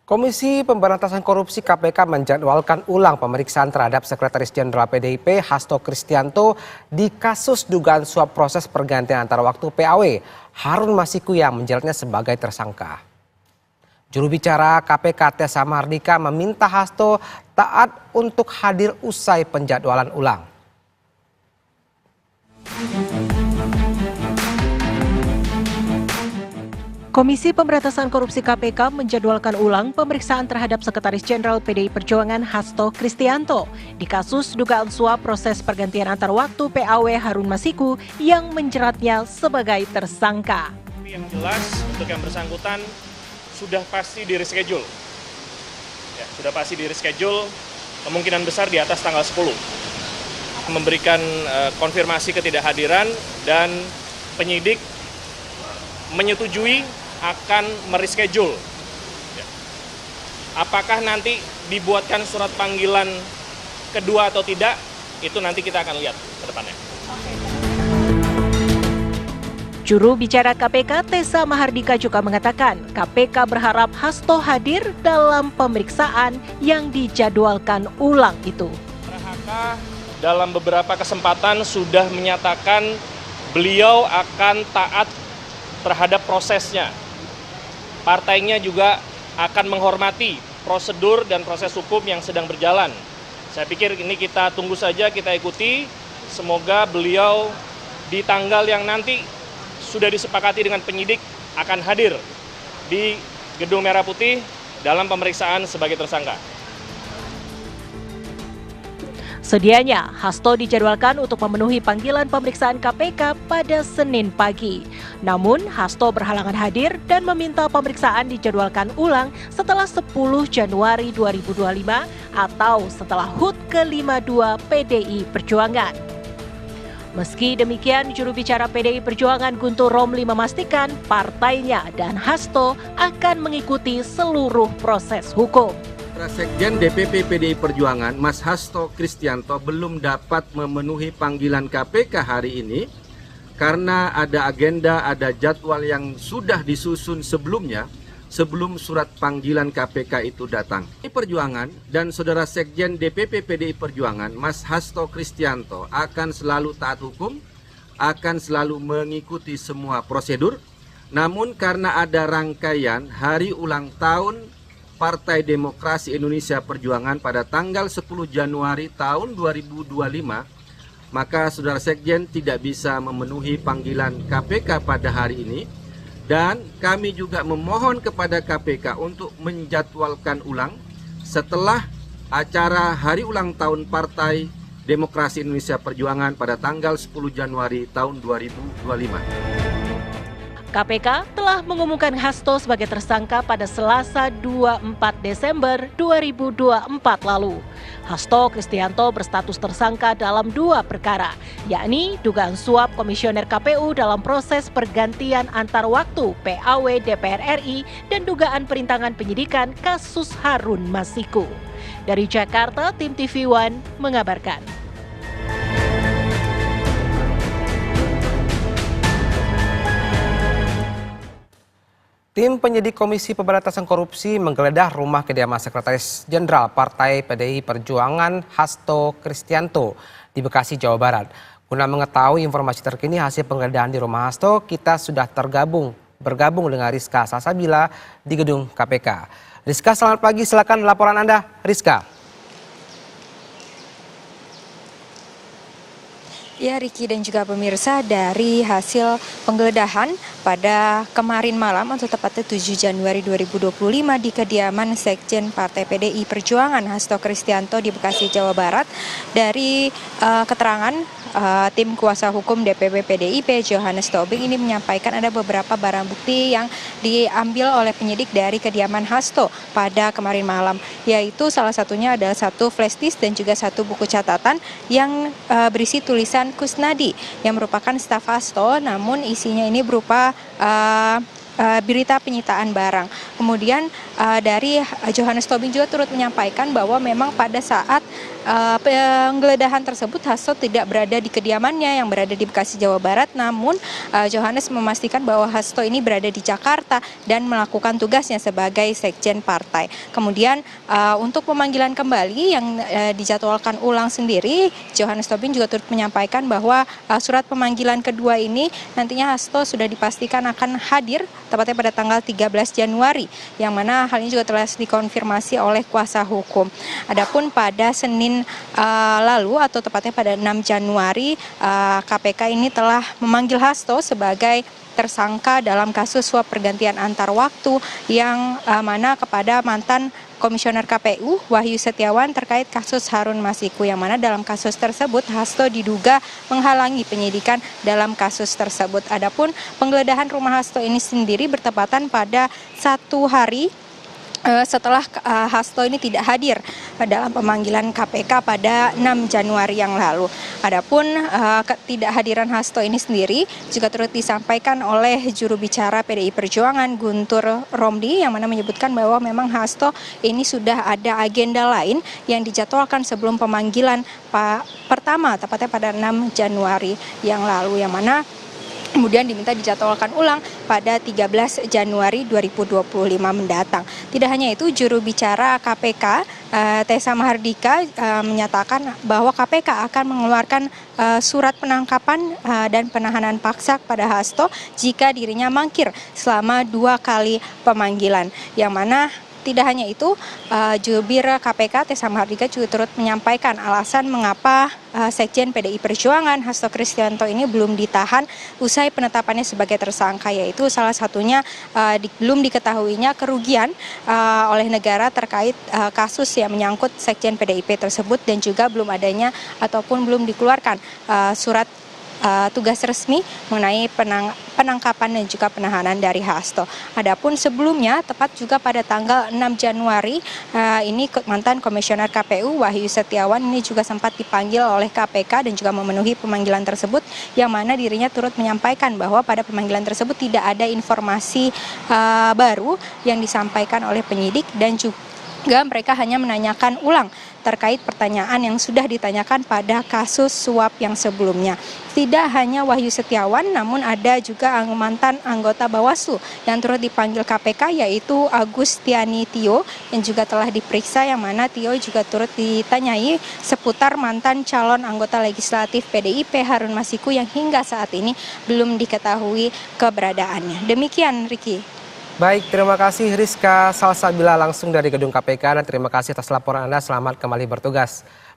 Komisi Pemberantasan Korupsi KPK menjadwalkan ulang pemeriksaan terhadap Sekretaris Jenderal PDIP Hasto Kristianto di kasus dugaan suap proses pergantian antar waktu PAW. Harun Masiku yang menjeratnya sebagai tersangka. Juru bicara KPK Tessa Mardika meminta Hasto taat untuk hadir usai penjadwalan ulang. Komisi Pemberantasan Korupsi KPK menjadwalkan ulang pemeriksaan terhadap Sekretaris Jenderal PDI Perjuangan Hasto Kristianto di kasus dugaan suap proses pergantian antar waktu PAW Harun Masiku yang menjeratnya sebagai tersangka. Yang jelas untuk yang bersangkutan sudah pasti di reschedule. Ya, sudah pasti di reschedule, kemungkinan besar di atas tanggal 10. Memberikan konfirmasi ketidakhadiran dan penyidik menyetujui akan mereschedule. Apakah nanti dibuatkan surat panggilan kedua atau tidak, itu nanti kita akan lihat ke depannya. Juru bicara KPK Tessa Mahardika juga mengatakan KPK berharap Hasto hadir dalam pemeriksaan yang dijadwalkan ulang itu. Prahaka dalam beberapa kesempatan sudah menyatakan beliau akan taat terhadap prosesnya. Partainya juga akan menghormati prosedur dan proses hukum yang sedang berjalan. Saya pikir ini kita tunggu saja, kita ikuti. Semoga beliau di tanggal yang nanti sudah disepakati dengan penyidik akan hadir di Gedung Merah Putih dalam pemeriksaan sebagai tersangka. Sedianya, Hasto dijadwalkan untuk memenuhi panggilan pemeriksaan KPK pada Senin pagi. Namun, Hasto berhalangan hadir dan meminta pemeriksaan dijadwalkan ulang setelah 10 Januari 2025 atau setelah HUT ke-52 PDI Perjuangan. Meski demikian, juru bicara PDI Perjuangan Guntur Romli memastikan partainya dan Hasto akan mengikuti seluruh proses hukum. Sekjen DPP PDI Perjuangan, Mas Hasto Kristianto belum dapat memenuhi panggilan KPK hari ini karena ada agenda, ada jadwal yang sudah disusun sebelumnya, sebelum surat panggilan KPK itu datang. PDI Perjuangan dan Saudara Sekjen DPP PDI Perjuangan, Mas Hasto Kristianto akan selalu taat hukum, akan selalu mengikuti semua prosedur. Namun karena ada rangkaian hari ulang tahun Partai Demokrasi Indonesia Perjuangan pada tanggal 10 Januari tahun 2025, maka Saudara Sekjen tidak bisa memenuhi panggilan KPK pada hari ini. Dan kami juga memohon kepada KPK untuk menjadwalkan ulang setelah acara hari ulang tahun Partai Demokrasi Indonesia Perjuangan pada tanggal 10 Januari tahun 2025. KPK telah mengumumkan Hasto sebagai tersangka pada Selasa 24 Desember 2024 lalu. Hasto Kristianto berstatus tersangka dalam 2 perkara, yakni dugaan suap komisioner KPU dalam proses pergantian antar waktu PAW DPR RI dan dugaan perintangan penyidikan kasus Harun Masiku. Dari Jakarta, tim TV One mengabarkan. Tim penyidik Komisi Pemberantasan Korupsi menggeledah rumah kediaman Sekretaris Jenderal Partai PDI Perjuangan Hasto Kristianto di Bekasi, Jawa Barat. Guna mengetahui informasi terkini hasil penggeledahan di rumah Hasto, kita sudah bergabung dengan Rizka Salsabila di gedung KPK. Rizka, selamat pagi, silakan laporan Anda, Rizka. Ya, Riki dan juga pemirsa, dari hasil penggeledahan pada kemarin malam atau tepatnya 7 Januari 2025 di kediaman Sekjen Partai PDI Perjuangan Hasto Kristianto di Bekasi, Jawa Barat, dari keterangan tim kuasa hukum DPP PDIP Johannes Tobing ini menyampaikan ada beberapa barang bukti yang diambil oleh penyidik dari kediaman Hasto pada kemarin malam, yaitu salah satunya adalah 1 flash disk dan juga 1 buku catatan yang berisi tulisan Kusnadi yang merupakan staf Hasto, namun isinya ini berupa berita penyitaan barang. Kemudian dari Johannes Tobing juga turut menyampaikan bahwa memang pada saat penggeledahan tersebut Hasto tidak berada di kediamannya yang berada di Bekasi, Jawa Barat, namun Johannes memastikan bahwa Hasto ini berada di Jakarta dan melakukan tugasnya sebagai sekjen partai. Kemudian untuk pemanggilan kembali yang dijadwalkan ulang sendiri, Johannes Tobing juga turut menyampaikan bahwa surat pemanggilan kedua ini nantinya Hasto sudah dipastikan akan hadir tepatnya pada tanggal 13 Januari, yang mana hal ini juga telah dikonfirmasi oleh kuasa hukum. Adapun pada Senin lalu atau tepatnya pada 6 Januari, KPK ini telah memanggil Hasto sebagai tersangka dalam kasus suap pergantian antar waktu yang mana kepada mantan Komisioner KPU Wahyu Setiawan terkait kasus Harun Masiku, yang mana dalam kasus tersebut Hasto diduga menghalangi penyidikan dalam kasus tersebut. Adapun penggeledahan rumah Hasto ini sendiri bertepatan pada 1 hari setelah Hasto ini tidak hadir dalam pemanggilan KPK pada 6 Januari yang lalu. Adapun ketidakhadiran Hasto ini sendiri juga turut disampaikan oleh juru bicara PDI Perjuangan Guntur Romli, yang mana menyebutkan bahwa memang Hasto ini sudah ada agenda lain yang dijadwalkan sebelum pemanggilan pertama tepatnya pada 6 Januari yang lalu, yang mana kemudian diminta dijadwalkan ulang pada 13 Januari 2025 mendatang. Tidak hanya itu, juru bicara KPK Tessa Mahardika menyatakan bahwa KPK akan mengeluarkan surat penangkapan dan penahanan paksa pada Hasto jika dirinya mangkir selama 2 kali pemanggilan, yang mana tidak hanya itu, jubir KPK Tessa Mahardika juga turut menyampaikan alasan mengapa Sekjen PDI Perjuangan Hasto Kristianto ini belum ditahan usai penetapannya sebagai tersangka, yaitu salah satunya belum diketahuinya kerugian oleh negara terkait kasus yang menyangkut Sekjen PDIP tersebut, dan juga belum adanya ataupun belum dikeluarkan surat tugas resmi mengenai penangkapan dan juga penahanan dari Hasto. Adapun sebelumnya, tepat juga pada tanggal 6 Januari, ini mantan Komisioner KPU Wahyu Setiawan ini juga sempat dipanggil oleh KPK dan juga memenuhi pemanggilan tersebut, yang mana dirinya turut menyampaikan bahwa pada pemanggilan tersebut tidak ada informasi baru yang disampaikan oleh penyidik, dan juga mereka hanya menanyakan ulang terkait pertanyaan yang sudah ditanyakan pada kasus suap yang sebelumnya. Tidak hanya Wahyu Setiawan, namun ada juga mantan anggota Bawaslu yang turut dipanggil KPK, yaitu Agustiani Tio, yang juga telah diperiksa, yang mana Tio juga turut ditanyai seputar mantan calon anggota legislatif PDIP Harun Masiku yang hingga saat ini belum diketahui keberadaannya. Demikian, Ricky. Baik, terima kasih Rizka Salsabila langsung dari gedung KPK, dan terima kasih atas laporan Anda. Selamat kembali bertugas.